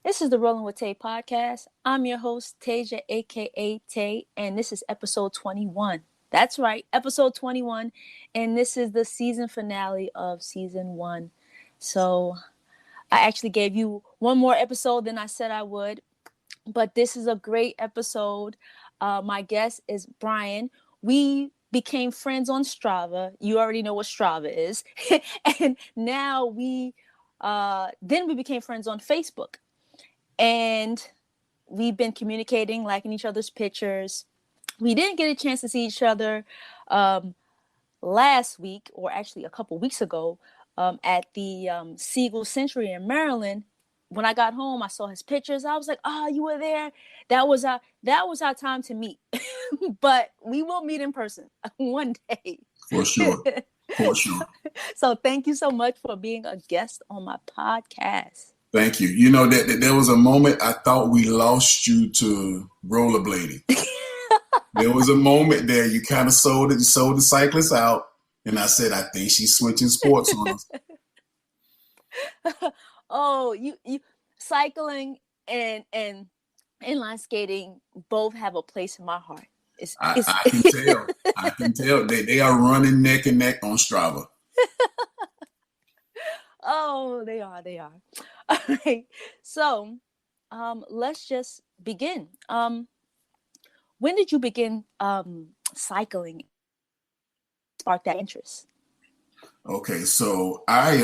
This is the Rolling with Tay Podcast. I'm your host, Tasia, aka Tay, and this is episode 21. That's right, episode 21, and this is the season finale of season 1. So I actually gave you one more episode than I said I would, but this is a great episode. My guest is Brian. We became friends on Strava. You already know what Strava is. And now then we became friends on Facebook. And we've been communicating, liking each other's pictures. We didn't get a chance to see each other last week, or actually a couple weeks ago, at the Siegel Century in Maryland. When I got home, I saw his pictures. I was like, "Oh, you were there." That was our time to meet. But we will meet in person one day. For sure. For sure. So thank you so much for being a guest on my podcast. Thank you. You know, that there was a moment I thought we lost you to rollerblading. There was a moment there you kind of sold the cyclist out, and I said, I think she's switching sports on us. Oh, you cycling and inline skating both have a place in my heart. I can tell. I can tell. They are running neck and neck on Strava. Oh, they are. All right. So, let's just begin. When did you begin cycling? Spark that interest. Okay, so I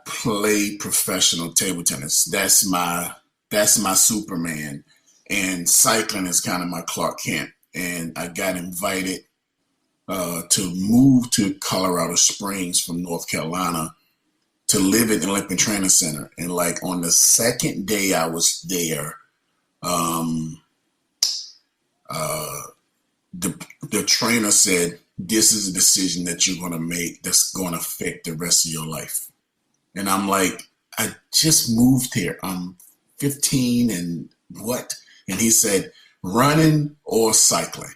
play professional table tennis. That's my Superman, and cycling is kind of my Clark Kent. And I got invited to move to Colorado Springs from North Carolina to live at the Olympic Training Center. And like on the second day I was there, the trainer said, "This is a decision that you're going to make that's going to affect the rest of your life." And I'm like, I just moved here. I'm 15 and what? And he said, running or cycling.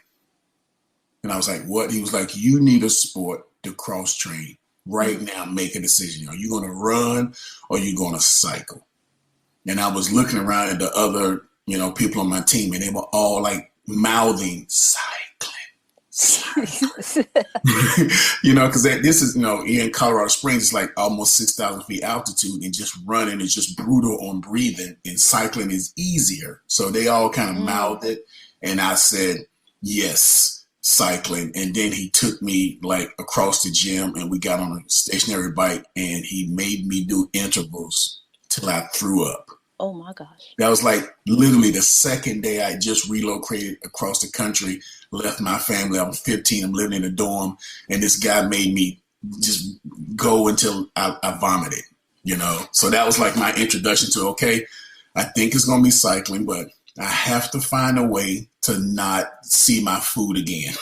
And I was like, what? He was like, you need a sport to cross train. Right now, make a decision. Are you going to run or are you going to cycle? And I was looking around at the other, people on my team, and they were all like mouthing cycling. Because this is, in Colorado Springs, it's like almost 6,000 feet altitude, and just running is just brutal on breathing, and cycling is easier. So they all kind of mouthed it. And I said, yes. Cycling. And then he took me like across the gym, and we got on a stationary bike, and he made me do intervals till I threw up. Oh my gosh. That was like literally the second day I just relocated across the country, left my family. I was 15. I'm living in a dorm, and this guy made me just go until I vomited, So that was like my introduction to, okay, I think it's going to be cycling, but I have to find a way to not see my food again.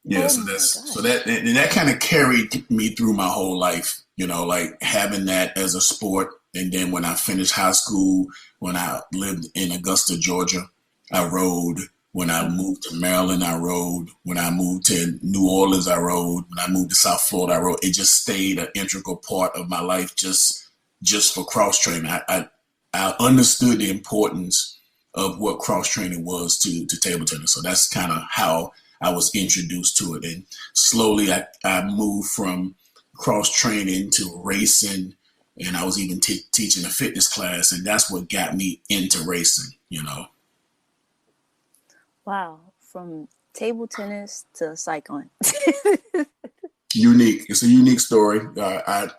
Yeah, so that kind of carried me through my whole life, like having that as a sport. And then when I finished high school, when I lived in Augusta, Georgia, I rode. When I moved to Maryland, I rode. When I moved to New Orleans, I rode. When I moved to South Florida, I rode. It just stayed an integral part of my life just for cross training. I understood the importance of what cross training was to table tennis. So that's kind of how I was introduced to it. And slowly I moved from cross training to racing, and I was even teaching a fitness class, and that's what got me into racing, Wow. From table tennis to cycling. Unique. It's a unique story. I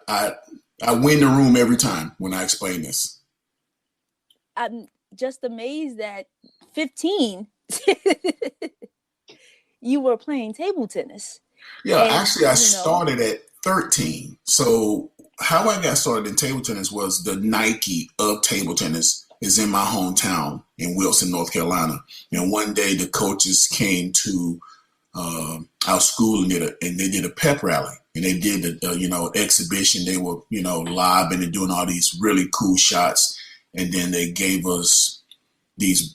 win the room every time when I explain this. I'm just amazed that 15, you were playing table tennis. Yeah, and, actually, I started at 13. So how I got started in table tennis was the Nike of table tennis is in my hometown in Wilson, North Carolina. And one day the coaches came to our school and they did a pep rally. And they did exhibition. They were, lobbing and doing all these really cool shots. And then they gave us these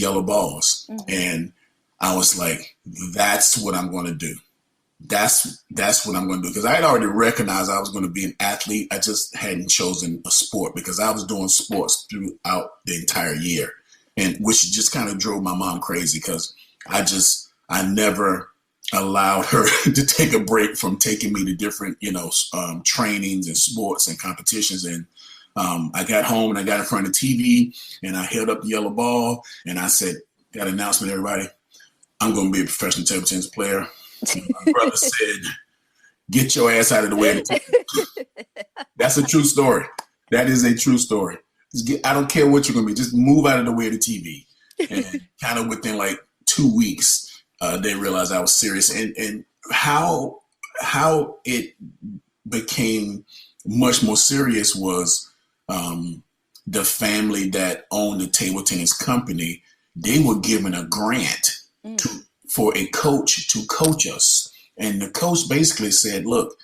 yellow balls. Mm-hmm. And I was like, that's what I'm going to do. that's what I'm going to do, because I had already recognized I was going to be an athlete. I just hadn't chosen a sport, because I was doing sports throughout the entire year, and which just kind of drove my mom crazy, because I never allowed her to take a break from taking me to different, trainings and sports and competitions. And I got home and I got in front of the TV and I held up the yellow ball and I said, got an announcement, everybody, I'm going to be a professional table tennis player. And my brother said, get your ass out of the way of the TV. That's a true story. That is a true story. I don't care what you're going to be. Just move out of the way of the TV. And kind of within like 2 weeks, they realized I was serious. And how it became much more serious was the family that owned the table tennis company. They were given a grant for a coach to coach us. And the coach basically said, look,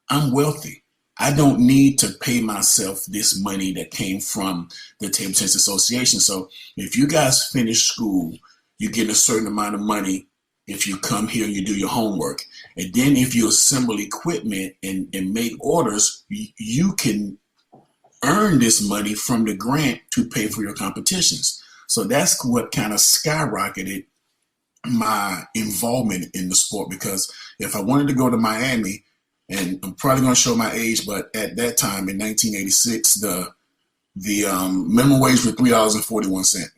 I'm wealthy. I don't need to pay myself this money that came from the Table Tennis Association. So if you guys finish school, you get a certain amount of money if you come here, you do your homework. And then if you assemble equipment and make orders, you can earn this money from the grant to pay for your competitions. So that's what kind of skyrocketed my involvement in the sport, because if I wanted to go to Miami, and I'm probably going to show my age, but at that time in 1986, the minimum wage was $3.41.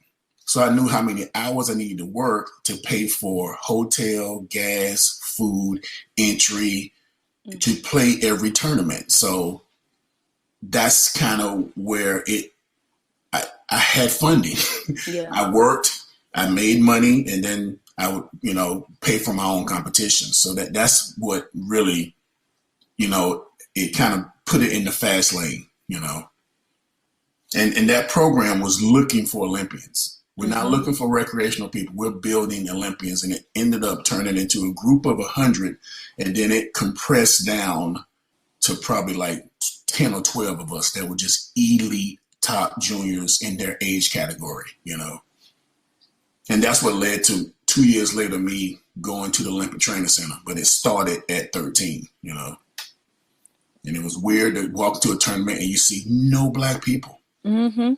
So I knew how many hours I needed to work to pay for hotel, gas, food, entry, to play every tournament. So that's kind of where I had funding. Yeah. I worked, I made money, and then I would, pay for my own competition. So that's what really, it kind of put it in the fast lane, And that program was looking for Olympians. We're not looking for recreational people. We're building Olympians, and it ended up turning into a group of 100, and then it compressed down to probably like 10 or 12 of us that were just elite top juniors in their age category, And that's what led to 2 years later me going to the Olympic Training Center, but it started at 13, And it was weird to walk to a tournament and you see no Black people. Mm-hmm.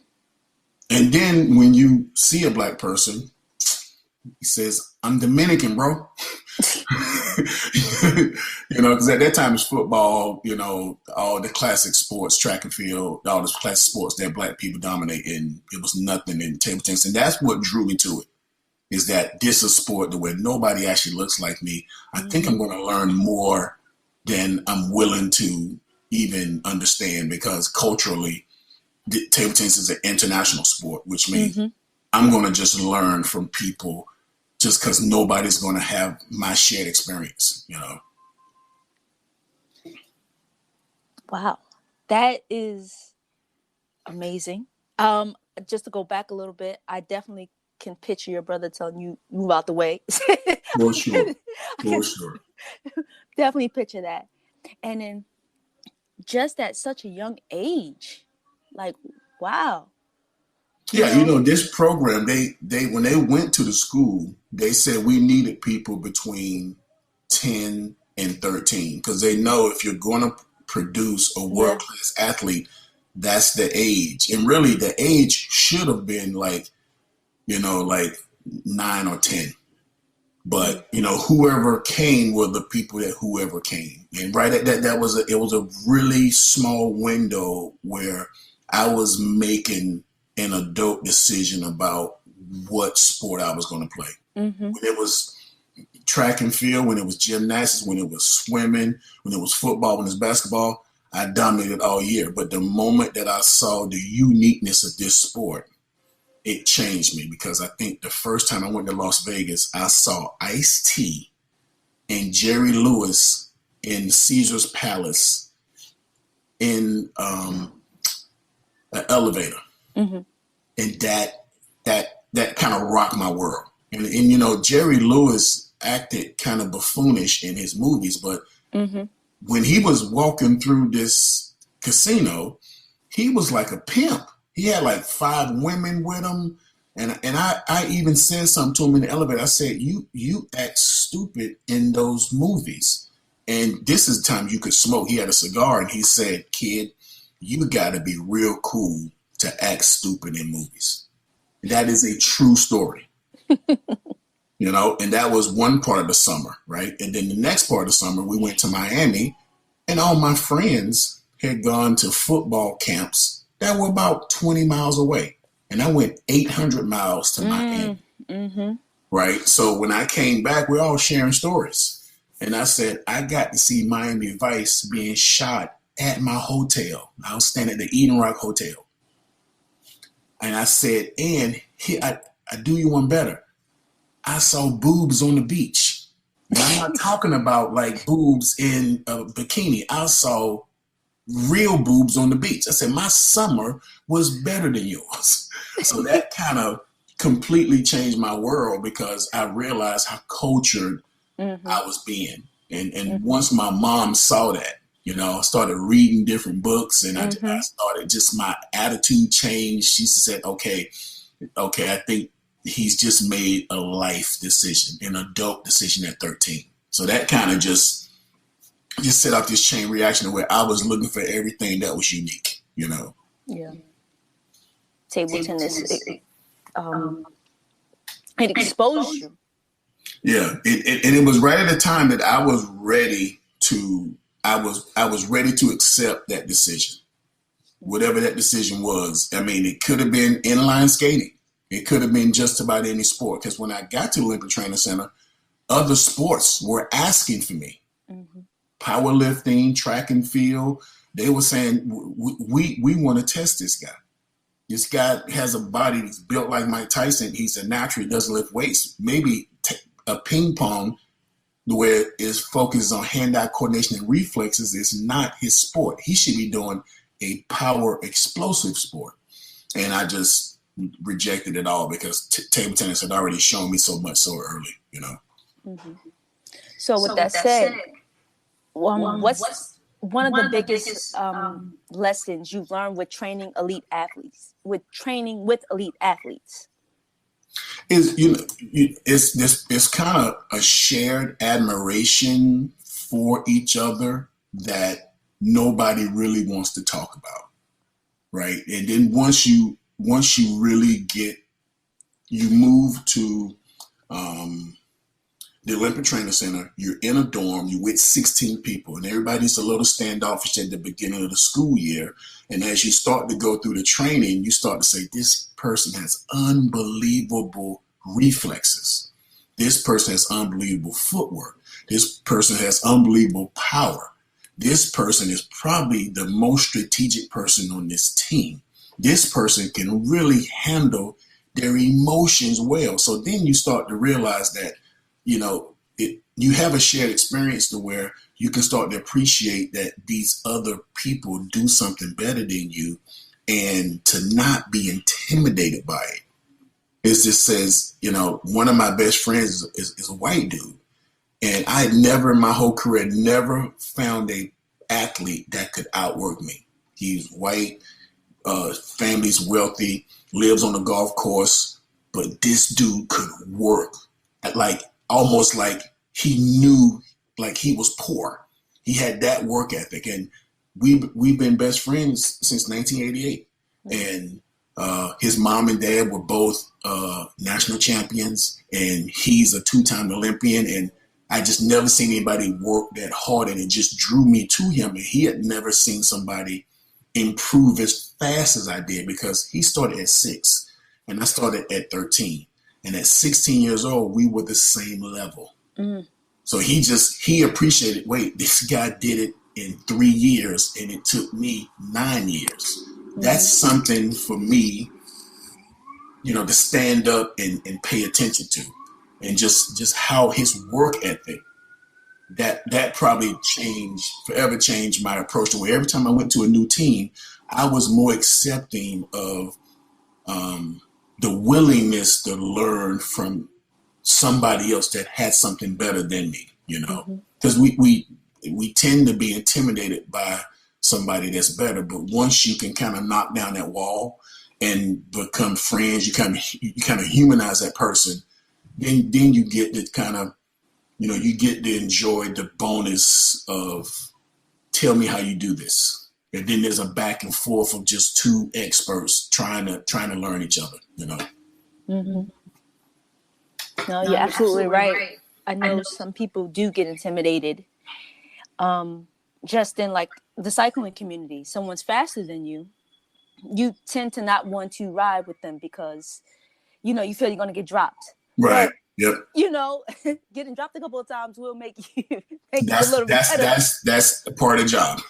And then when you see a Black person, he says, I'm Dominican, bro. Because at that time it's football, all the classic sports, track and field, all the classic sports that Black people dominate, and it was nothing in table tennis. And that's what drew me to it, is that this is a sport where nobody actually looks like me. I think I'm going to learn more than I'm willing to even understand, because culturally, table tennis is an international sport, which means I'm going to just learn from people just because nobody's going to have my shared experience, Wow. That is amazing. Just to go back a little bit, I definitely can picture your brother telling you, move out the way. For sure. For sure. Definitely picture that. And then just at such a young age, like, wow. Yeah, this program, they when they went to the school, they said we needed people between 10 and 13, because they know if you're going to produce a world-class athlete, that's the age. And really the age should have been like 9 or 10. But, whoever came were the people that whoever came. And right at that, it was a really small window where I was making an adult decision about what sport I was going to play. Mm-hmm. When it was track and field, when it was gymnastics, when it was swimming, when it was football, when it was basketball, I dominated all year. But the moment that I saw the uniqueness of this sport, it changed me, because I think the first time I went to Las Vegas, I saw Ice-T and Jerry Lewis in Caesar's Palace in an elevator. Mm-hmm. And that kind of rocked my world. And Jerry Lewis acted kind of buffoonish in his movies, but when he was walking through this casino, he was like a pimp. He had like 5 women with him. And I even said something to him in the elevator. I said, you act stupid in those movies. And this is the time you could smoke. He had a cigar and he said, kid, you got to be real cool to act stupid in movies. That is a true story. And that was one part of the summer, right? And then the next part of the summer, we went to Miami, and all my friends had gone to football camps that were about 20 miles away. And I went 800 miles to Miami, right? So when I came back, we're all sharing stories. And I said, I got to see Miami Vice being shot at my hotel. I was staying at the Eden Rock Hotel. And I said, and here, I do you one better. I saw boobs on the beach. Now, I'm not talking about like boobs in a bikini. I saw real boobs on the beach. I said, my summer was better than yours. So that kind of completely changed my world because I realized how cultured I was being. And once my mom saw that, I started reading different books and I started just my attitude changed. She said, okay, I think he's just made a life decision, an adult decision at 13. So that kind of just set off this chain reaction where I was looking for everything that was unique, Yeah. Table tennis, it exposed you. Yeah. It was right at the time that I was ready to accept that decision, whatever that decision was. I mean, it could have been inline skating. It could have been just about any sport. Because when I got to Olympic Training Center, other sports were asking for me. Powerlifting, track and field. They were saying, we want to test this guy. This guy has a body that's built like Mike Tyson. He's a natural. He doesn't lift weights. Maybe a ping pong where it's focused on hand-eye coordination and reflexes is not his sport. He should be doing a power explosive sport. And I just rejected it all because table tennis had already shown me so much so early, So with that said, what's one of the biggest lessons you've learned with training elite athletes? Is it's kind of a shared admiration for each other that nobody really wants to talk about, right? And then once you really you move to the Olympic Training Center, you're in a dorm, you're with 16 people, and everybody's a little standoffish at the beginning of the school year. And as you start to go through the training, you start to say, this person has unbelievable reflexes. This person has unbelievable footwork. This person has unbelievable power. This person is probably the most strategic person on this team. This person can really handle their emotions well. So then you start to realize that, you have a shared experience to where you can start to appreciate that these other people do something better than you and to not be intimidated by it. It just says, one of my best friends is a white dude. And I had never in my whole career, never found a athlete that could outwork me. He's white, family's wealthy, lives on a golf course, but this dude could work almost like he knew, like he was poor. He had that work ethic, and we've been best friends since 1988. And his mom and dad were both national champions, and he's a two-time Olympian. And I just never seen anybody work that hard, and it just drew me to him. And he had never seen somebody improve as fast as I did because he started at 6 and I started at 13. And at 16 years old, we were the same level. So he appreciated, wait, this guy did it in 3 years and it took me 9 years. That's something for me, to stand up and pay attention to. And just how his work ethic, that probably forever changed my approach to where every time I went to a new team, I was more accepting of the willingness to learn from somebody else that had something better than me, because we tend to be intimidated by somebody that's better. But once you can kind of knock down that wall and become friends, you kind of humanize that person, then you get to kind of, you get to enjoy the bonus of tell me how you do this. And then there's a back and forth of just two experts trying to learn each other, Mm-hmm. No, you're absolutely right. I know some people do get intimidated. Just in like the cycling community, someone's faster than you, you tend to not want to ride with them because, you feel you're going to get dropped. Right. But, yep. Getting dropped a couple of times will make you a little better. That's a part of the job.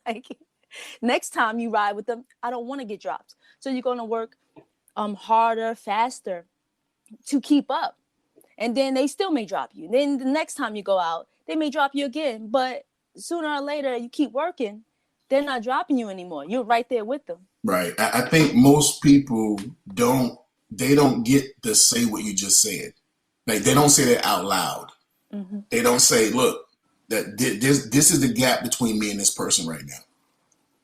Like next time you ride with them, I don't want to get dropped. So you're going to work harder, faster to keep up. And then they still may drop you. Then the next time you go out, they may drop you again. But sooner or later, you keep working, they're not dropping you anymore. You're right there with them. Right. I think most people don't get to say what you just said. Like they don't say that out loud. Mm-hmm. They don't say, look, that this is the gap between me and this person right now.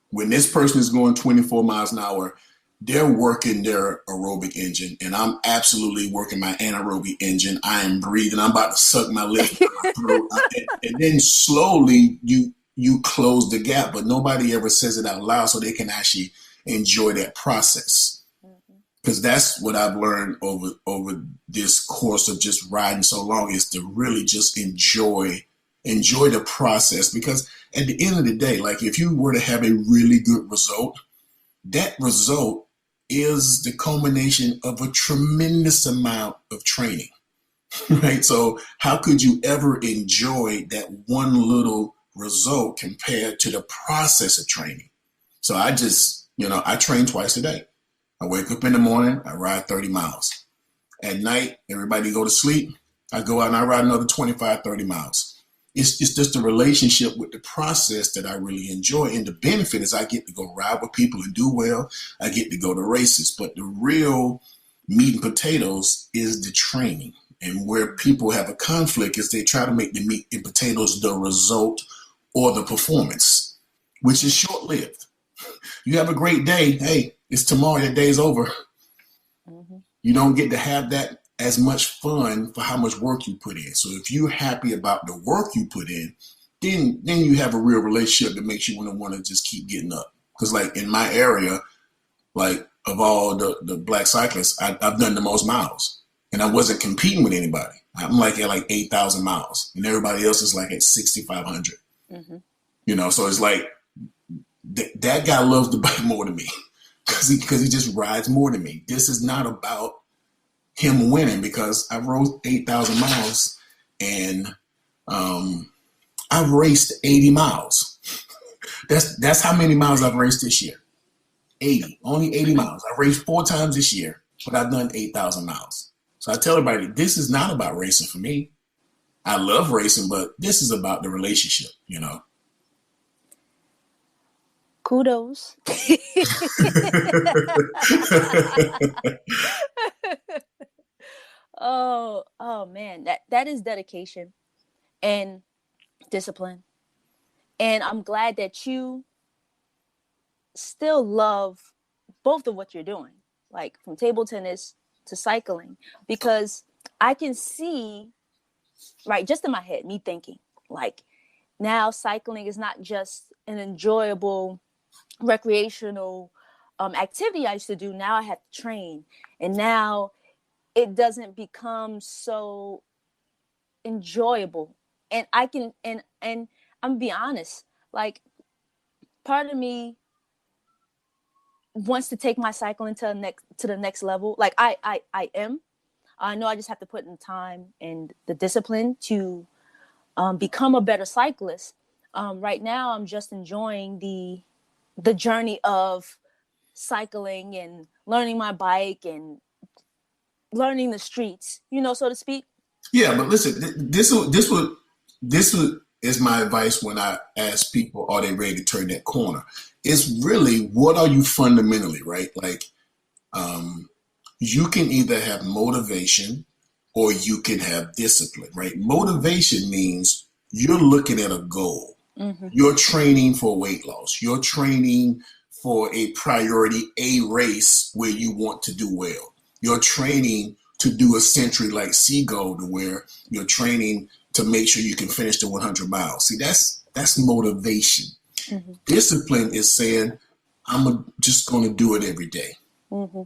When this person is going 24 miles an hour, they're working their aerobic engine, and I'm absolutely working my anaerobic engine. I am breathing. I'm about to suck my lips down my throat. And then slowly you close the gap, but nobody ever says it out loud so they can actually enjoy that process. Because that's what I've learned over this course of just riding so long, is to really just enjoy the process. Because at the end of the day, like if you were to have a really good result, that result is the culmination of a tremendous amount of training, right? So how could you ever enjoy that one little result compared to the process of training? So I just, I train twice a day. I wake up in the morning, I ride 30 miles. At night, everybody go to sleep. I go out and I ride another 25, 30 miles. It's just the relationship with the process that I really enjoy. And the benefit is I get to go ride with people and do well. I get to go to races. But the real meat and potatoes is the training. And where people have a conflict is they try to make the meat and potatoes the result or the performance, which is short-lived. You have a great day. Hey, it's tomorrow. That day's over. Mm-hmm. You don't get to have that as much fun for how much work you put in. So if you're happy about the work you put in, then you have a real relationship that makes you want to just keep getting up. Because like in my area, like of all the black cyclists, I've done the most miles, and I wasn't competing with anybody. I'm like at like 8,000 miles, and everybody else is like at 6,500. Mm-hmm. So it's like that guy loves the bike more than me because he just rides more than me. This is not about him winning, because I rode 8,000 miles and I've raced 80 miles. That's how many miles I've raced this year. 80, only 80 miles. I've raced 4 times this year, but I've done 8,000 miles. So I tell everybody, this is not about racing for me. I love racing, but this is about the relationship, Kudos. Oh man, that is dedication and discipline. And I'm glad that you still love both of what you're doing, like from table tennis to cycling, because I can see, right, just in my head, me thinking like now cycling is not just an enjoyable recreational activity I used to do. Now I have to train, and now it doesn't become so enjoyable. And I can, and I'm gonna be honest, like part of me wants to take my cycling to the next level. Like I know I just have to put in the time and the discipline to become a better cyclist. Right now I'm just enjoying the journey of cycling and learning my bike and learning the streets, so to speak. Yeah, but listen, this is my advice when I ask people, are they ready to turn that corner? It's really, what are you fundamentally, right? Like, you can either have motivation or you can have discipline, right? Motivation means you're looking at a goal. Mm-hmm. You're training for weight loss. You're training for a priority A race where you want to do well. You're training to do a century like Seagull, to where you're training to make sure you can finish the 100 miles. See, that's motivation. Mm-hmm. Discipline is saying, I'm just going to do it every day. Mm-hmm.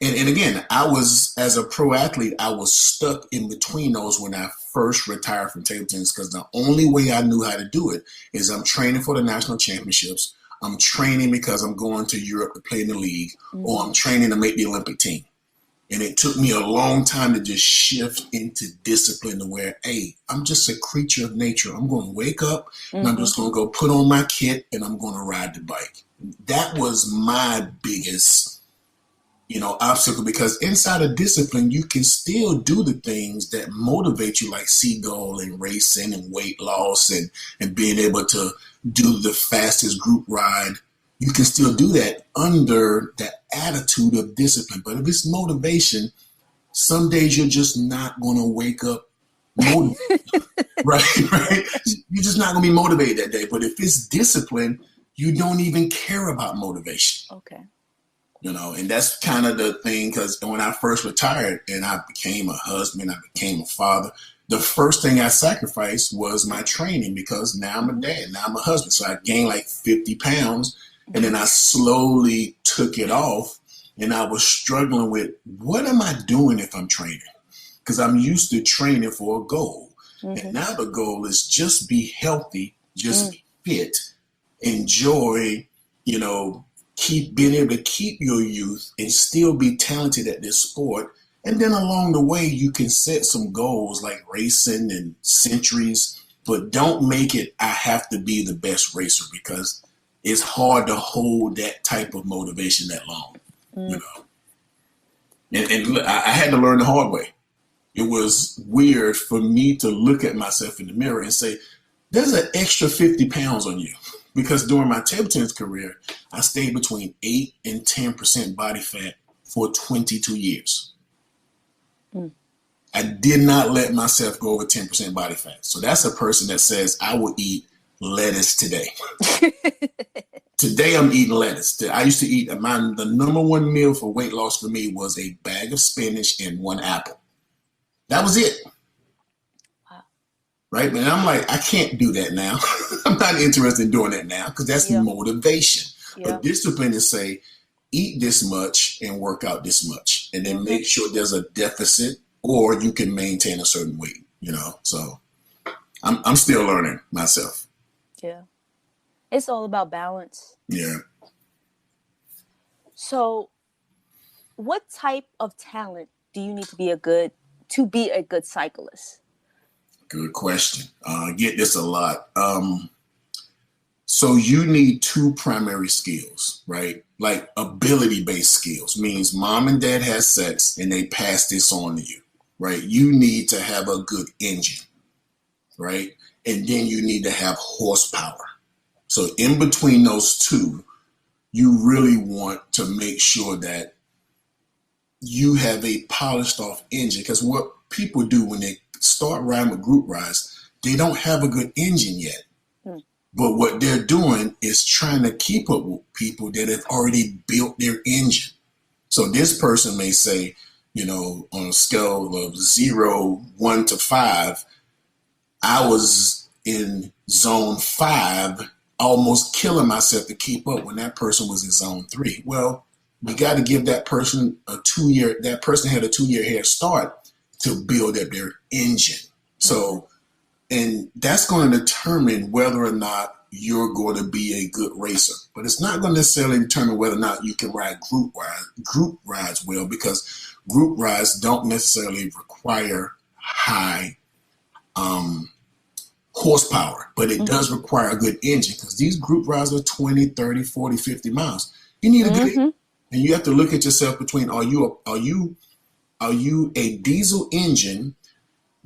And again, as a pro athlete, I was stuck in between those when I first retired from table tennis, because the only way I knew how to do it is I'm training for the national championships. I'm training because I'm going to Europe to play in the league, mm-hmm. or I'm training to make the Olympic team. And it took me a long time to just shift into discipline to where, hey, I'm just a creature of nature. I'm going to wake up, mm-hmm. and I'm just going to go put on my kit and I'm going to ride the bike. That was my biggest obstacle, because inside of discipline, you can still do the things that motivate you, like seagull and racing and weight loss and being able to do the fastest group ride. You can still do that under the attitude of discipline. But if it's motivation, some days you're just not going to wake up motivated. right? You're just not going to be motivated that day. But if it's discipline, you don't even care about motivation. Okay. And that's kind of the thing, because when I first retired and I became a husband, I became a father, the first thing I sacrificed was my training, because now I'm a dad, now I'm a husband. So I gained like 50 pounds, and then I slowly took it off, and I was struggling with, what am I doing if I'm training? Because I'm used to training for a goal. Mm-hmm. And now the goal is just be healthy, just be fit, enjoy, keep being able to keep your youth and still be talented at this sport. And then along the way, you can set some goals like racing and centuries, but don't make it, I have to be the best racer, because it's hard to hold that type of motivation that long, And I had to learn the hard way. It was weird for me to look at myself in the mirror and say, there's an extra 50 pounds on you. Because during my table tennis career, I stayed between 8 and 10% body fat for 22 years. Mm. I did not let myself go over 10% body fat. So that's a person that says, I will eat lettuce today. Today I'm eating lettuce. I used to eat, the number one meal for weight loss for me was a bag of spinach and one apple. That was it. Right? And I'm like, I can't do that now. I'm not interested in doing that now, because that's motivation. Yeah. But discipline is say, eat this much and work out this much. And then make sure there's a deficit, or you can maintain a certain weight, So I'm still learning myself. Yeah. It's all about balance. Yeah. So what type of talent do you need to be a good cyclist? Good question. I get this a lot. So you need two primary skills, right? Like ability-based skills, means mom and dad has sex and they pass this on to you, right? You need to have a good engine, right? And then you need to have horsepower. So in between those two, you really want to make sure that you have a polished off engine, because what people do when they start riding with group rides, they don't have a good engine yet. But what they're doing is trying to keep up with people that have already built their engine. So this person may say, on a scale of 0, 1 to 5, I was in zone 5, almost killing myself to keep up when that person was in zone 3. Well, you got to give that person that person had a 2-year head start to build up their engine. So, and that's going to determine whether or not you're going to be a good racer. But it's not going to necessarily determine whether or not you can ride group rides well, because group rides don't necessarily require high horsepower, but it does require a good engine, because these group rides are 20, 30, 40, 50 miles. You need a good engine. And you have to look at yourself between, are you a diesel engine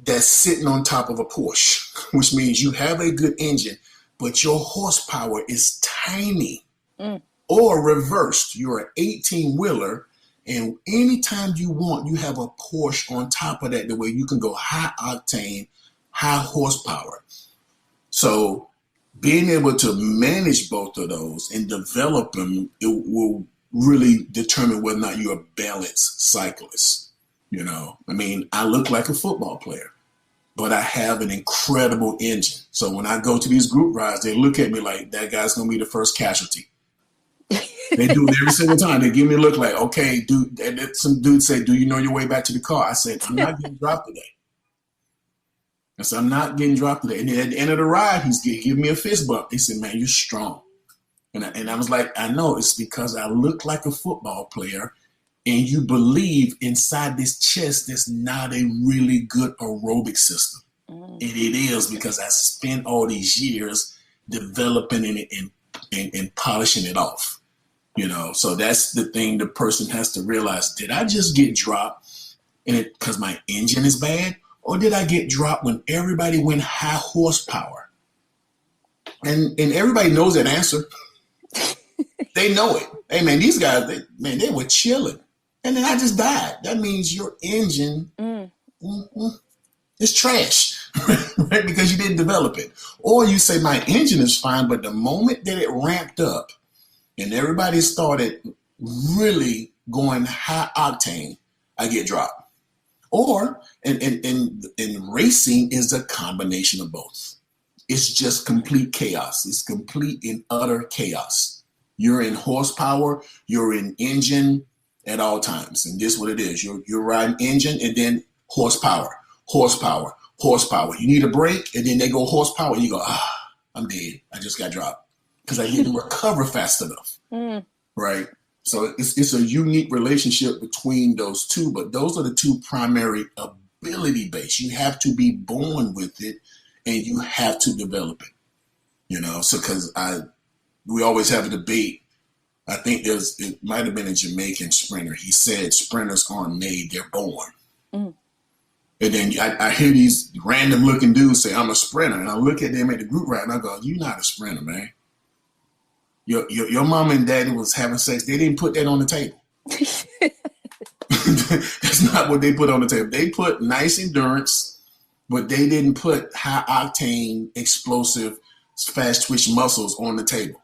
that's sitting on top of a Porsche, which means you have a good engine, but your horsepower is tiny, or reversed. You're an 18-wheeler, and anytime you want, you have a Porsche on top of that, the way you can go high octane, high horsepower. So being able to manage both of those and develop them, it will really determine whether or not you're a balanced cyclist. You know, I mean, I look like a football player, but I have an incredible engine. So when I go to these group rides, they look at me like, that guy's going to be the first casualty. They do it every single time. They give me a look like, okay, dude. And some dude say, do you know your way back to the car? I said, I'm not getting dropped today. I said, I'm not getting dropped today. And then at the end of the ride, he's giving me a fist bump. He said, man, you're strong. And I was like, I know, it's because I look like a football player, and you believe inside this chest there's not a really good aerobic system. And it is, because I spent all these years developing it and polishing it off. You know, so that's the thing the person has to realize. Did I just get dropped because my engine is bad? Or did I get dropped when everybody went high horsepower? And everybody knows that answer. They know it. Hey, man, these guys, they were chilling. And then I just died. That means your engine is trash, right? Because you didn't develop it. Or you say, my engine is fine, but the moment that it ramped up and everybody started really going high octane, I get dropped. Or, and racing is a combination of both. It's just complete chaos. It's complete and utter chaos. You're in horsepower, you're in engine at all times. And this is what it is. You're riding engine and then horsepower. You need a break, and then they go horsepower, and you go, I'm dead. I just got dropped because I didn't recover fast enough. Right? So it's a unique relationship between those two, but those are the two primary ability base. You have to be born with it, and you have to develop it. You know, so because we always have a debate. I think it might have been a Jamaican sprinter. He said sprinters aren't made, they're born. And then I hear these random looking dudes say, I'm a sprinter. And I look at them at the group ride and I go, you're not a sprinter, man. Your mom and daddy was having sex. They didn't put that on the table. That's not what they put on the table. They put nice endurance, but they didn't put high octane, explosive, fast twitch muscles on the table.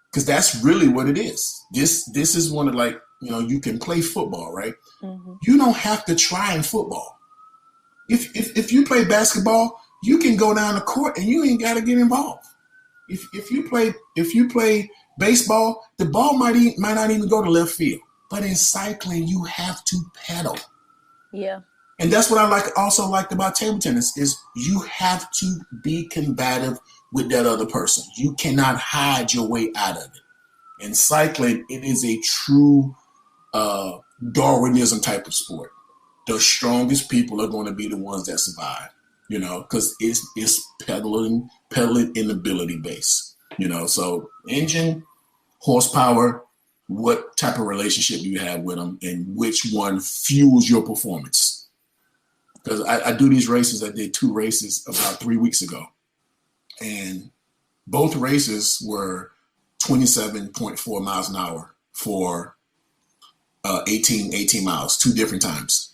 Because that's really what it is. This is one of, like, you know, you can play football, right? You don't have to try in football. If you play basketball, you can go down the court and you ain't got to get involved. If you play baseball, the ball might not even go to left field. But in cycling, you have to pedal. Yeah. And that's what I also liked about table tennis is you have to be combative with that other person. You cannot hide your way out of it. In cycling, it is a true Darwinism type of sport. The strongest people are going to be the ones that survive, you know, because it's pedaling in ability base, you know. So engine, horsepower, what type of relationship you have with them, and which one fuels your performance. Because I do these races. I did 2 races about 3 weeks ago. And both races were 27.4 miles an hour for 18 miles, 2 different times.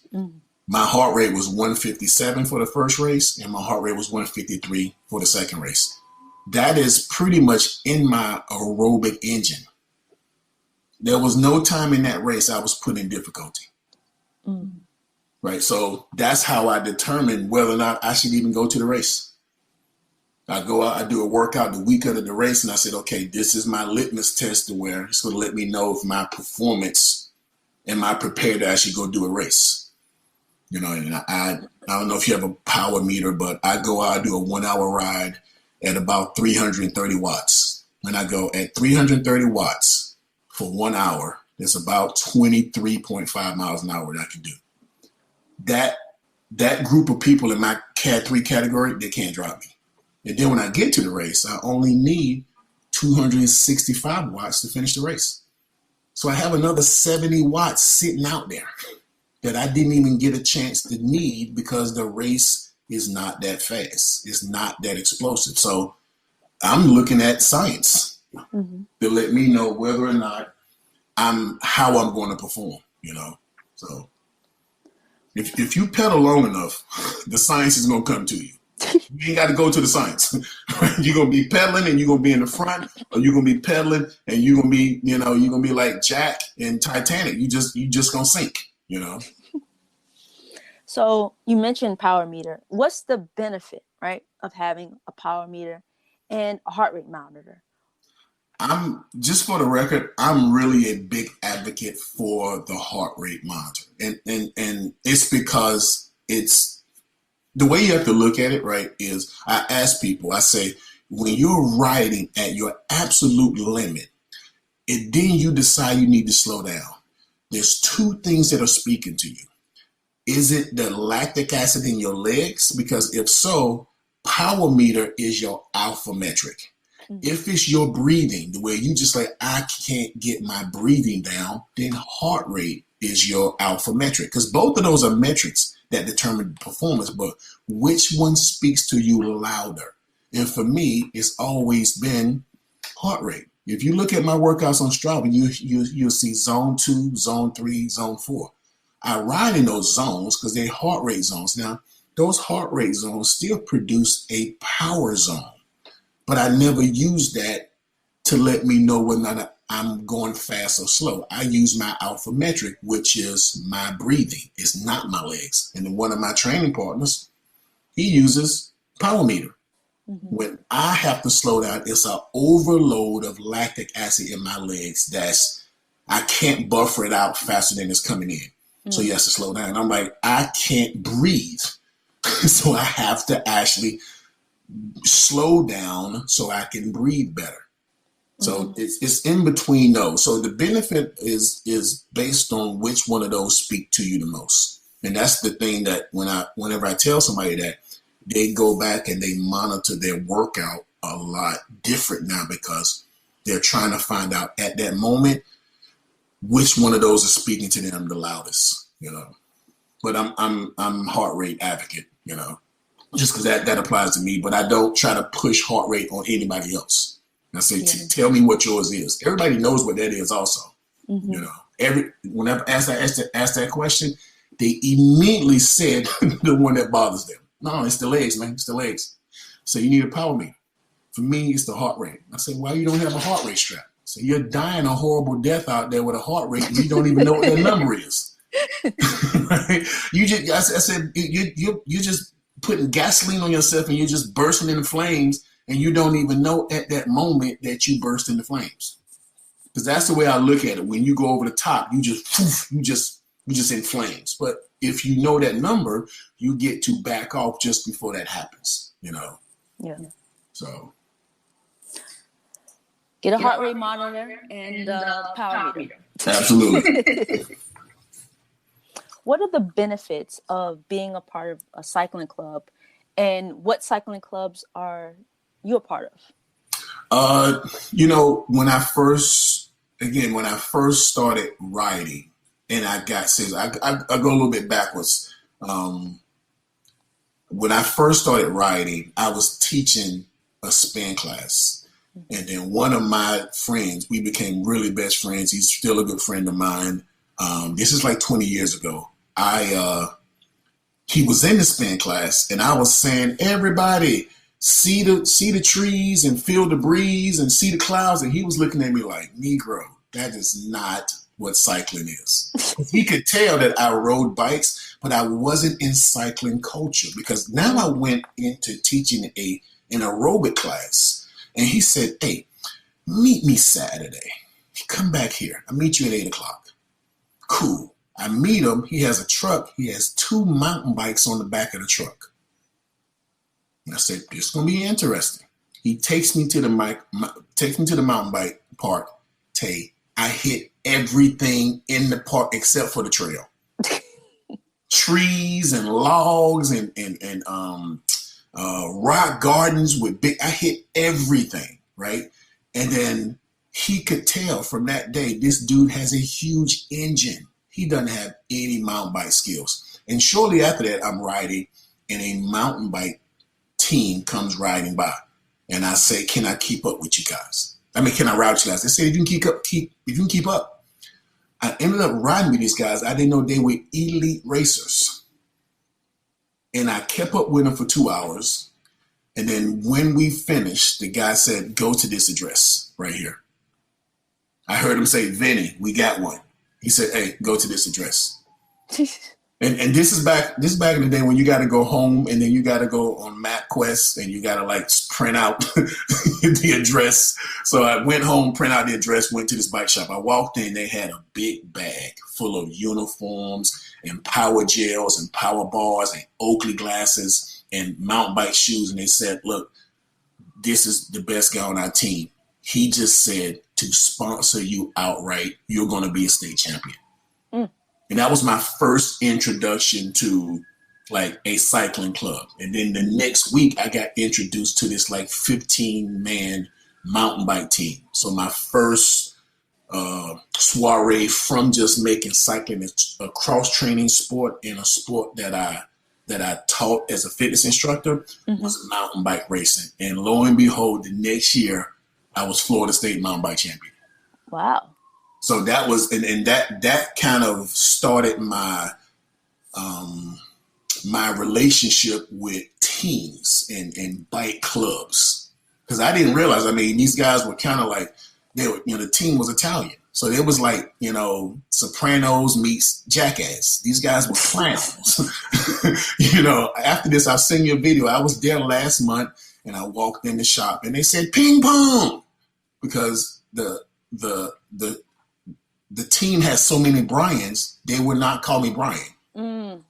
My heart rate was 157 for the first race, and my heart rate was 153 for the second race. That is pretty much in my aerobic engine. There was no time in that race I was put in difficulty. Right? So that's how I determined whether or not I should even go to the race. I go out, I do a workout the week of the race, and I said, okay, this is my litmus test to where it's going to let me know if my performance, am I prepared to actually go do a race? You know, and I don't know if you have a power meter, but I go out, I do a 1 hour ride at about 330 watts. When I go at 330 watts for 1 hour, there's about 23.5 miles an hour that I can do. That group of people in my Cat 3 category, they can't drop me. And then when I get to the race, I only need 265 watts to finish the race. So I have another 70 watts sitting out there that I didn't even get a chance to need because the race is not that fast. It's not that explosive. So I'm looking at science to let me know whether or not how I'm going to perform, you know. So if you pedal long enough, the science is going to come to you. You ain't got to go to the science. You're going to be pedaling and you're going to be in the front, or you're going to be pedaling and you're going to be, you're going to be like Jack in Titanic. You just going to sink, So you mentioned power meter. What's the benefit, right, of having a power meter and a heart rate monitor? I'm just for the record, I'm really a big advocate for the heart rate monitor. And it's because it's the way you have to look at it, right, is I ask people, I say, when you're riding at your absolute limit, and then you decide you need to slow down, there's two things that are speaking to you. Is it the lactic acid in your legs? Because if so, power meter is your alpha metric. If it's your breathing, the way you just like, I can't get my breathing down, then heart rate is your alpha metric. Because both of those are metrics that determine performance, but which one speaks to you louder? And for me, it's always been heart rate. If you look at my workouts on Strava, you'll see zone 2, zone 3, zone 4. I ride in those zones because they're heart rate zones. Now, those heart rate zones still produce a power zone. But I never use that to let me know whether or not I'm going fast or slow. I use my alpha metric, which is my breathing. It's not my legs. And then one of my training partners, he uses power meter. When I have to slow down, it's an overload of lactic acid in my legs I can't buffer it out faster than it's coming in. So he has to slow down. I'm like, I can't breathe. So I have to actually slow down so I can breathe better. So it's in between those. So the benefit is based on which one of those speak to you the most. And that's the thing that whenever I tell somebody that, they go back and they monitor their workout a lot different now because they're trying to find out at that moment which one of those is speaking to them the loudest, But I'm heart rate advocate, just because that applies to me. But I don't try to push heart rate on anybody else. I say, tell me what yours is. Everybody knows what that is also. Whenever I asked that question, they immediately said the one that bothers them. No, it's the legs, man. It's the legs. So you need a power meter. For me, it's the heart rate. I said, why you don't have a heart rate strap? So you're dying a horrible death out there with a heart rate and you don't even know what that number is. Right? I said, you're just putting gasoline on yourself and you're just bursting into flames and you don't even know at that moment that you burst into flames. Because that's the way I look at it. When you go over the top, you just in flames. But if you know that number, you get to back off just before that happens, Yeah. So get a heart rate monitor and power meter. Absolutely. What are the benefits of being a part of a cycling club, and what cycling clubs are you a part of? When I first started riding, and I got serious, I go a little bit backwards. When I first started riding, I was teaching a spin class. And then one of my friends, we became really best friends. He's still a good friend of mine. This is like 20 years ago. He was in the spin class and I was saying, everybody see the trees and feel the breeze and see the clouds. And he was looking at me like, Negro, that is not what cycling is. He could tell that I rode bikes, but I wasn't in cycling culture because now I went into teaching an aerobic class. And he said, hey, meet me Saturday. Come back here. I'll meet you at 8 o'clock. Cool. I meet him. He has a truck. He has 2 mountain bikes on the back of the truck. And I said, this is going to be interesting. He takes me to the mountain bike park. Tay, I hit everything in the park except for the trail. Trees and logs and rock gardens with I hit everything, right? And then he could tell from that day, this dude has a huge engine. He doesn't have any mountain bike skills. And shortly after that, I'm riding and a mountain bike team comes riding by. And I say, can I keep up with you guys? Can I ride with you guys? They said, if you can keep up. I ended up riding with these guys. I didn't know they were elite racers. And I kept up with him for 2 hours. And then when we finished, the guy said, go to this address right here. I heard him say, Vinny, we got one. He said, hey, go to this address. And this is back in the day when you got to go home and then you got to go on MapQuest and you got to like print out the address. So I went home, print out the address, went to this bike shop. I walked in, they had a big bag full of uniforms and power gels and power bars and Oakley glasses and mountain bike shoes. And they said, look, this is the best guy on our team. He just said to sponsor you outright, you're going to be a state champion. And that was my first introduction to like a cycling club. And then the next week I got introduced to this like 15-man mountain bike team. So my first soiree from just making cycling a cross-training sport and a sport that I taught as a fitness instructor was mountain bike racing. And lo and behold, the next year I was Florida State mountain bike champion. Wow. So that was, and that kind of started my my relationship with teams and bike clubs. Because I didn't realize, I mean, these guys were kind of like, they were, the team was Italian. So it was like, Sopranos meets Jackass. These guys were clowns. After this, I'll send you a video. I was there last month and I walked in the shop and they said ping pong because the team has so many Brians, they would not call me Brian.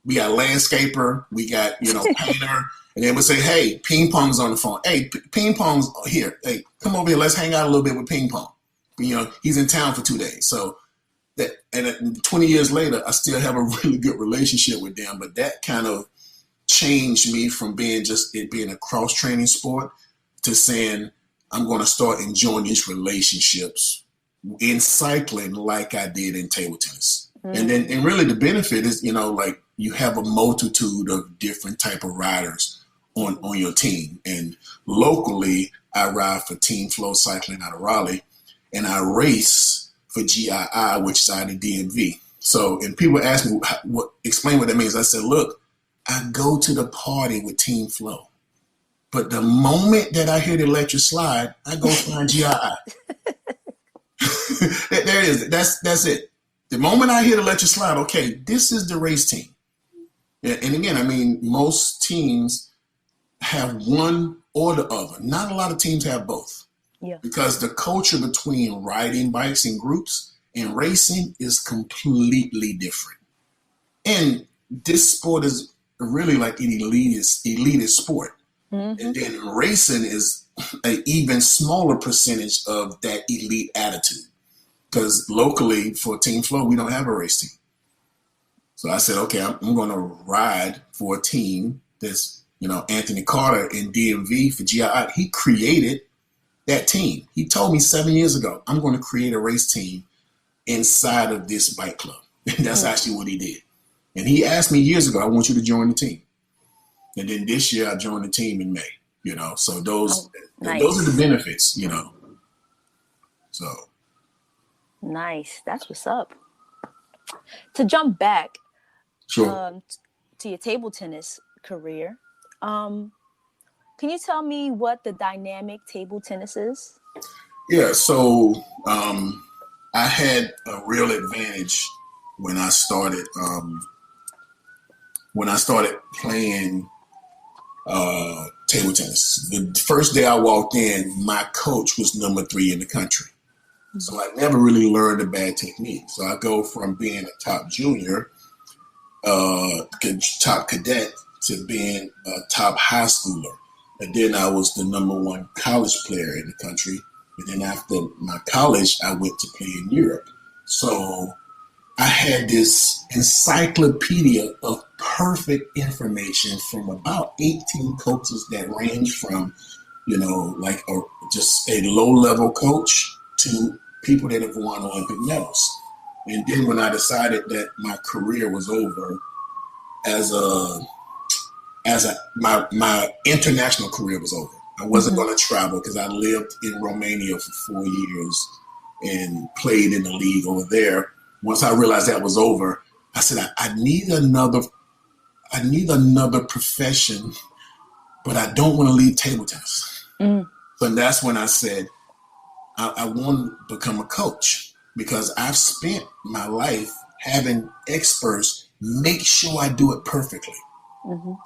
We got landscaper, we got, painter, and they would say, hey, ping pong's on the phone. Hey, ping pong's here. Hey, come over here. Let's hang out a little bit with ping pong. He's in town for 2 days. So that, and 20 years later, I still have a really good relationship with them. But that kind of changed me from being just it being a cross training sport to saying, I'm going to start enjoying these relationships in cycling like I did in table tennis. And really the benefit is, like you have a multitude of different type of riders on your team. And locally, I ride for Team Flow Cycling out of Raleigh, and I race for GII, which is out of DMV. So, and people ask me, explain what that means. I said, look, I go to the party with Team Flow. But the moment that I hear the electric slide, I go find GII. There it is. That's it. The moment I hear the electric slide, okay, this is the race team. And again, I mean, most teams have one or the other. Not a lot of teams have both. Yeah. Because the culture between riding bikes in groups and racing is completely different. And this sport is really like an elitist sport. And then racing is an even smaller percentage of that elite attitude. Because locally for Team Flow, we don't have a race team. So I said, okay, I'm going to ride for a team that's, Anthony Carter in DMV for GII. He created that team. He told me 7 years ago, I'm going to create a race team inside of this bike club. And that's actually what he did. And he asked me years ago, I want you to join the team. And then this year I joined the team in May, So those are the benefits, So. Nice. That's what's up. To jump back to your table tennis career, can you tell me what the dynamic table tennis is? Yeah, so I had a real advantage when I started playing table tennis. The first day I walked in, my coach was number 3 in the country. So I never really learned a bad technique. So I go from being a top junior, top cadet, to being a top high schooler. And then I was the number 1 college player in the country. And then after my college, I went to play in Europe. So I had this encyclopedia of perfect information from about 18 coaches that range from, just a low-level coach to people that have won Olympic medals. And then when I decided that my career was over my international career was over. I wasn't going to travel because I lived in Romania for 4 years and played in the league over there. Once I realized that was over, I said, I need another I need another profession, but I don't want to leave table tennis. So that's when I said, I want to become a coach, because I've spent my life having experts make sure I do it perfectly.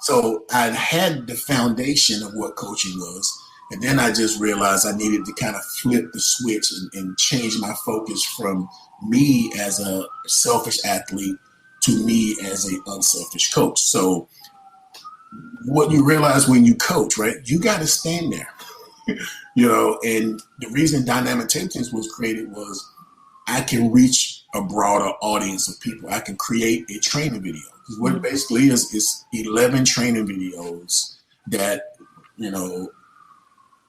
So I had the foundation of what coaching was. And then I just realized I needed to kind of flip the switch and change my focus from me as a selfish athlete to me as an unselfish coach. So what you realize when you coach, right, you got to stand there, and the reason Dynamic Table Tennis was created was I can reach a broader audience of people. I can create a training video. Because what it basically is 11 training videos that,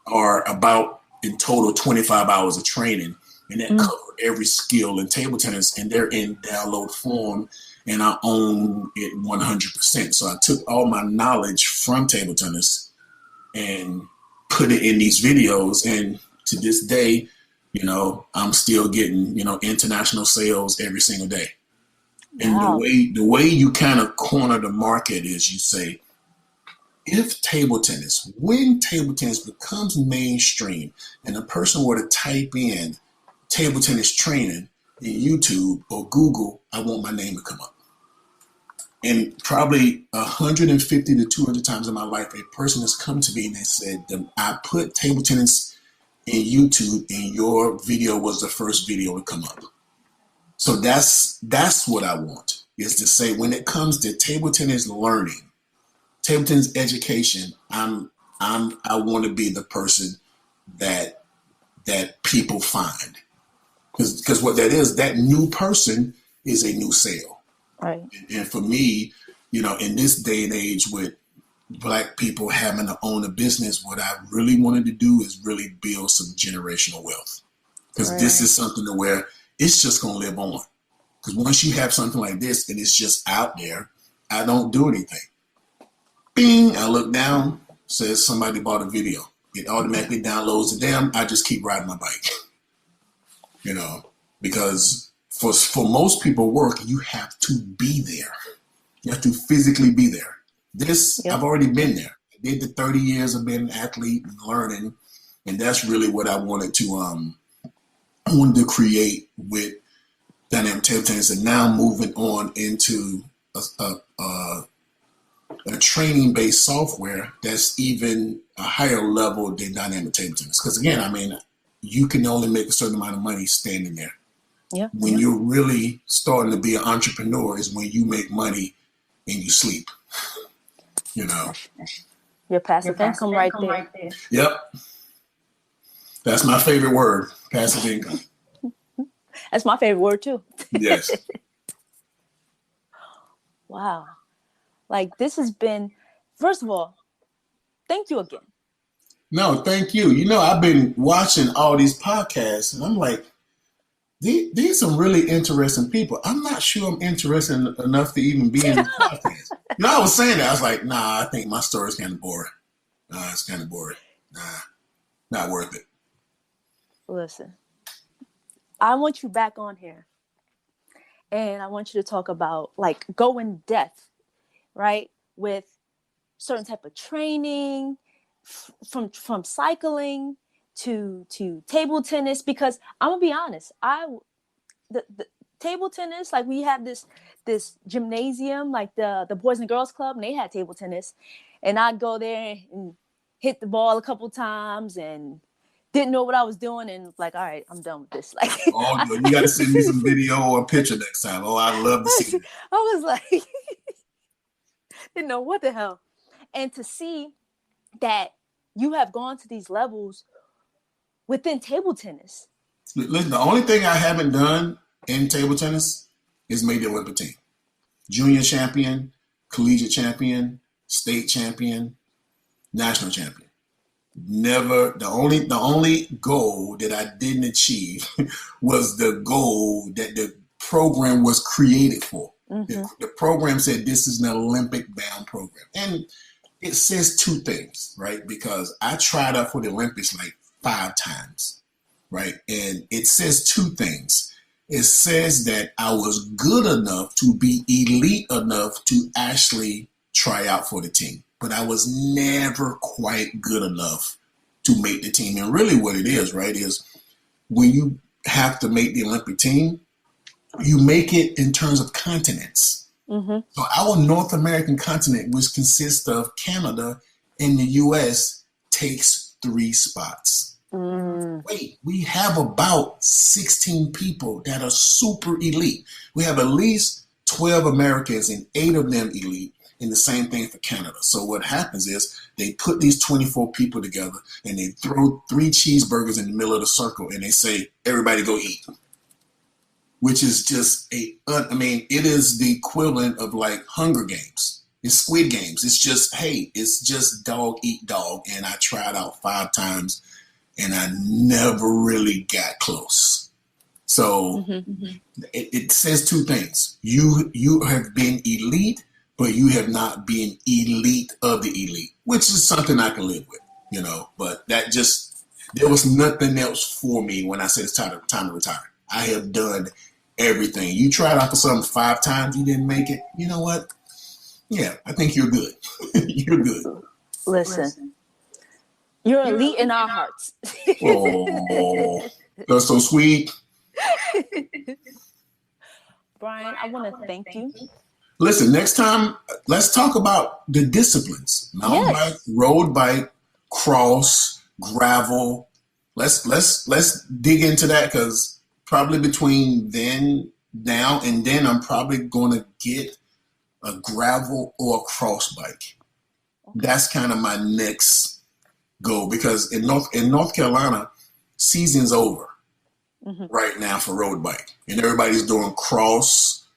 are about in total 25 hours of training, and that cover every skill in table tennis, and they're in download form, and I own it 100%. So I took all my knowledge from table tennis and put it in these videos, and to this day, I'm still getting, international sales every single day. Wow. And the way you kind of corner the market is you say, when table tennis becomes mainstream and a person were to type in table tennis training in YouTube or Google, I want my name to come up. And probably 150 to 200 times in my life, a person has come to me and they said, I put table tennis in YouTube and your video was the first video to come up. So that's what I want, is to say, when it comes to table tennis learning, table tennis education, I want to be the person that people find, because what that is, that new person is a new sale. Right. And for me, in this day and age with Black people having to own a business, what I really wanted to do is really build some generational wealth, because this is something to where it's just going to live on. Because once you have something like this and it's just out there, I don't do anything. Bing, I look down, says somebody bought a video. It automatically downloads to them. I just keep riding my bike. Because for most people work, you have to be there. You have to physically be there. I've already been there. I did the 30 years of being an athlete and learning, and that's really what I wanted to create with Dynamic Table Tennis, and now moving on into a training-based software that's even a higher level than Dynamic Table Tennis. Because again, you can only make a certain amount of money standing there. Yeah. When you're really starting to be an entrepreneur is when you make money and you sleep. Your passive income right there. Yep. That's my favorite word, passive income. That's my favorite word too. Yes. Wow. Like, this has been, first of all, thank you again. No, thank you. I've been watching all these podcasts and I'm like, these are some really interesting people. I'm not sure I'm interested enough to even be in the podcast. I was saying that. I was like, nah, I think my story's kind of boring. Nah, it's kind of boring. Nah, not worth it. Listen, I want you back on here. And I want you to talk about, like, go in depth, right? With certain type of training, from cycling to table tennis, because I'm gonna be honest, the table tennis, like, we have this gymnasium, like the Boys and Girls Club, and they had table tennis, and I'd go there and hit the ball a couple times and didn't know what I was doing, and like, all right, I'm done with this. Like, you got to send me some video or a picture next time. Oh, I'd love to see it. I was like, didn't know what the hell, and to see that you have gone to these levels within table tennis. Listen, the only thing I haven't done in table tennis is made the Olympic team. Junior champion, collegiate champion, state champion, national champion. Never. The only goal that I didn't achieve was the goal that the program was created for. Mm-hmm. The program said this is an Olympic bound program. And it says two things, right? Because I tried out for the Olympics like 5 times, right? And it says two things. It says that I was good enough to be elite enough to actually try out for the team, but I was never quite good enough to make the team. And really what it is, right, is when you have to make the Olympic team, you make it in terms of continents. Mm-hmm. So our North American continent, which consists of Canada and the U.S., takes 3 spots. Wait, we have about 16 people that are super elite. We have at least 12 Americans and 8 of them elite, and the same thing for Canada. So what happens is they put these 24 people together and they throw 3 cheeseburgers in the middle of the circle and they say, everybody go eat. Which is just it is the equivalent of like Hunger Games. It's Squid Games. It's just, hey, it's just dog eat dog. And I tried out 5 times and I never really got close. So it says 2 things. You have been elite, but you have not been elite of the elite, which is something I can live with, but there was nothing else for me when I said it's time to retire. I have done everything. You tried out for something 5 times, you didn't make it. You know what? Yeah, I think you're good. You're good. Listen. You're elite in our hearts. Oh, that's so sweet. Brian, I want to thank you. Listen, next time, let's talk about the disciplines. Mountain bike, road bike, cross, gravel. Let's dig into that, because probably between now and then, I'm probably going to get a gravel or a cross bike. Okay. That's kind of my next goal, because in North Carolina, season's over right now for road bike, and everybody's doing cross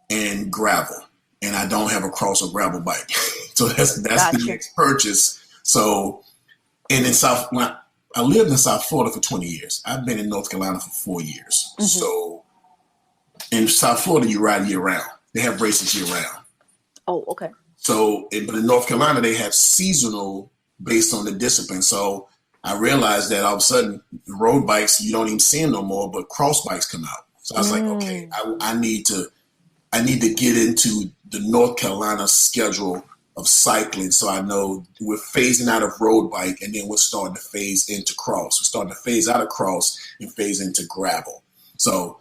and gravel, and I don't have a cross or gravel bike. So that's the next purchase. So, and when I lived in South Florida for 20 years. I've been in North Carolina for 4 years. So in South Florida, you ride year round. They have races year round. Oh, okay. So, but in North Carolina, they have seasonal based on the discipline. So I realized that all of a sudden, road bikes, you don't even see them no more, but cross bikes come out. So I was like, okay, I need to get into the North Carolina schedule of cycling, so I know we're phasing out of road bike, and then we're starting to phase into cross. We're starting to phase out of cross and phase into gravel. So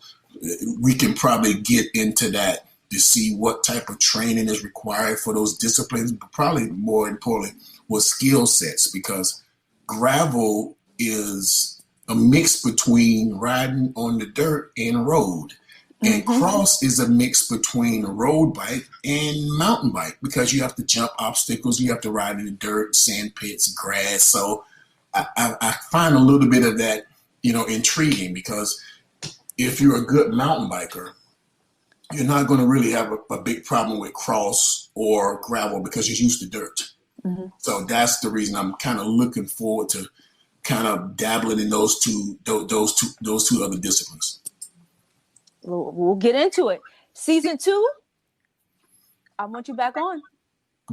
we can probably get into that to see what type of training is required for those disciplines, but probably more importantly, what skill sets, because gravel is a mix between riding on the dirt and road. And cross is a mix between a road bike and mountain bike, because you have to jump obstacles, you have to ride in the dirt, sand pits, grass. So I find a little bit of that, intriguing, because if you're a good mountain biker, you're not going to really have a big problem with cross or gravel because you're used to dirt. So that's the reason I'm kind of looking forward to kind of dabbling in those two other disciplines. We'll get into it. Season 2, I want you back on.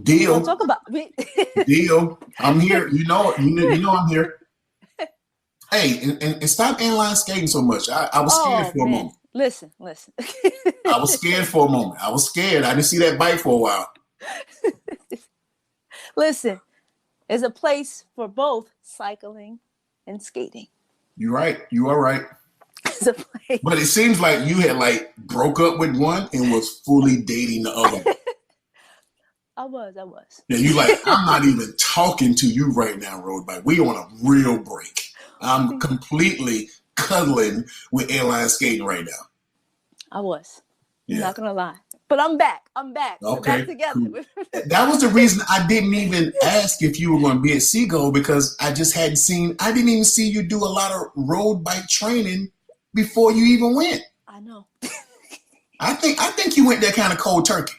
Deal. We'll talk about it. Deal. I'm here. You know I'm here. Hey, and stop inline skating so much. I was scared for a moment. Listen. I was scared for a moment. I was scared. I didn't see that bike for a while. Listen, there's a place for both cycling and skating. You're right. You are right. But it seems like you had broke up with one and was fully dating the other one. I was. Yeah, you I'm not even talking to you right now, road bike. We on a real break. I'm completely cuddling with inline skating right now. I was. Yeah. I'm not gonna lie. But I'm back. Okay. We're back together. Cool. That was the reason I didn't even ask if you were going to be at Seagull, because I didn't even see you do a lot of road bike training before you even went. I know. I think you went that kind of cold turkey.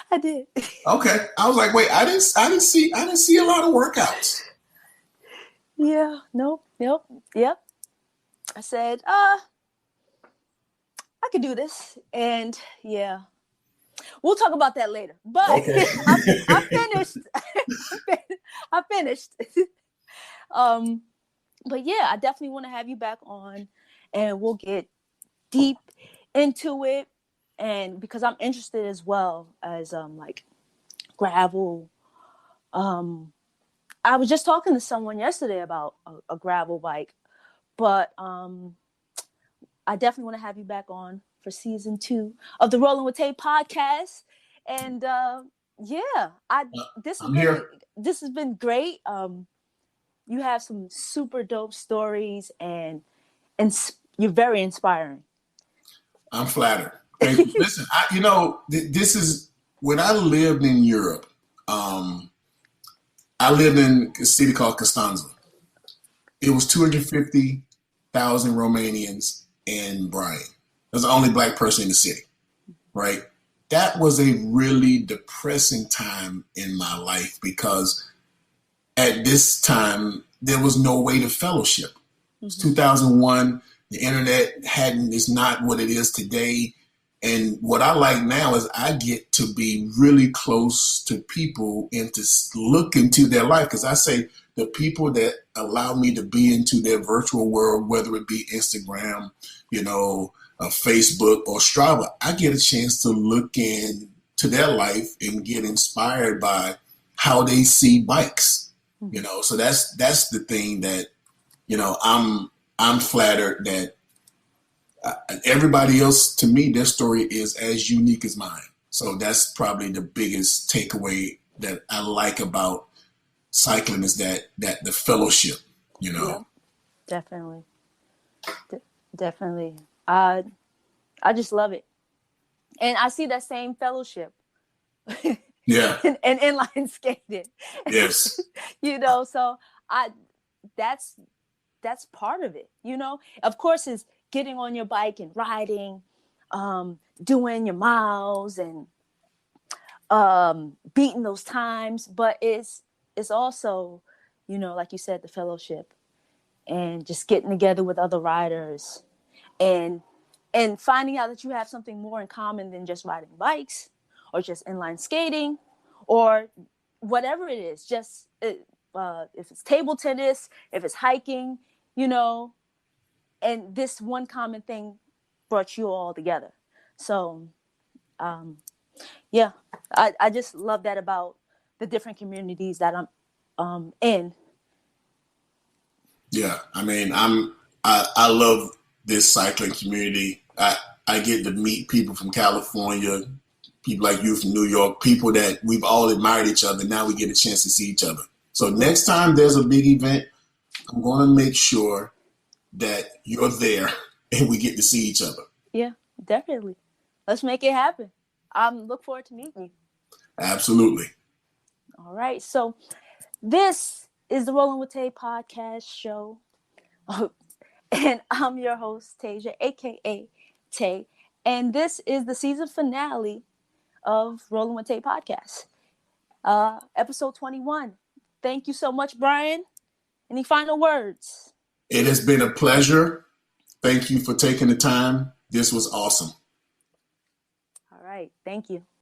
I did. Okay. I was like, wait, I didn't see a lot of workouts. Yeah. Nope. Yep. I said, I could do this. And yeah. We'll talk about that later. But okay. I finished. I finished. But yeah, I definitely want to have you back on, and we'll get deep into it. And because I'm interested as well as gravel. I was just talking to someone yesterday about a gravel bike, but I definitely want to have you back on for season 2 of the Rolling with Tay podcast. And yeah, I'm here. This has been great. You have some super dope stories, and you're very inspiring. I'm flattered. Thank you. Listen, this is when I lived in Europe. I lived in a city called Costanza. It was 250,000 Romanians and Brian. I was the only black person in the city, right? That was a really depressing time in my life because at this time, there was no way to fellowship. It was 2001. The internet is not what it is today. And what I like now is I get to be really close to people and to look into their life. Because I say the people that allow me to be into their virtual world, whether it be Instagram, Facebook or Strava, I get a chance to look into their life and get inspired by how they see bikes. So that's the thing that, I'm flattered that everybody else, to me, their story is as unique as mine. So that's probably the biggest takeaway that I like about cycling is that the fellowship, Yeah, definitely. Definitely. I just love it. And I see that same fellowship. Yeah. and inline skating. Yes. So that's part of it, Of course, is getting on your bike and riding, doing your miles and beating those times, but it's also, like you said, the fellowship and just getting together with other riders and finding out that you have something more in common than just riding bikes or just inline skating or whatever it is, just if it's table tennis, if it's hiking, and this one common thing brought you all together. So, yeah, I just love that about the different communities that I'm in. Yeah, I mean, I love this cycling community. I get to meet people from California, people like you from New York, people that we've all admired each other. Now we get a chance to see each other. So next time there's a big event, I'm going to make sure that you're there and we get to see each other. Yeah, definitely. Let's make it happen. Look forward to meeting you. Absolutely. All right. So this is the Rolling with Tay podcast show. And I'm your host, Tasia, a.k.a. Tay. And this is the season finale of Rolling with Tay podcast, episode 21. Thank you so much, Brian. Any final words? It has been a pleasure. Thank you for taking the time. This was awesome. All right. Thank you.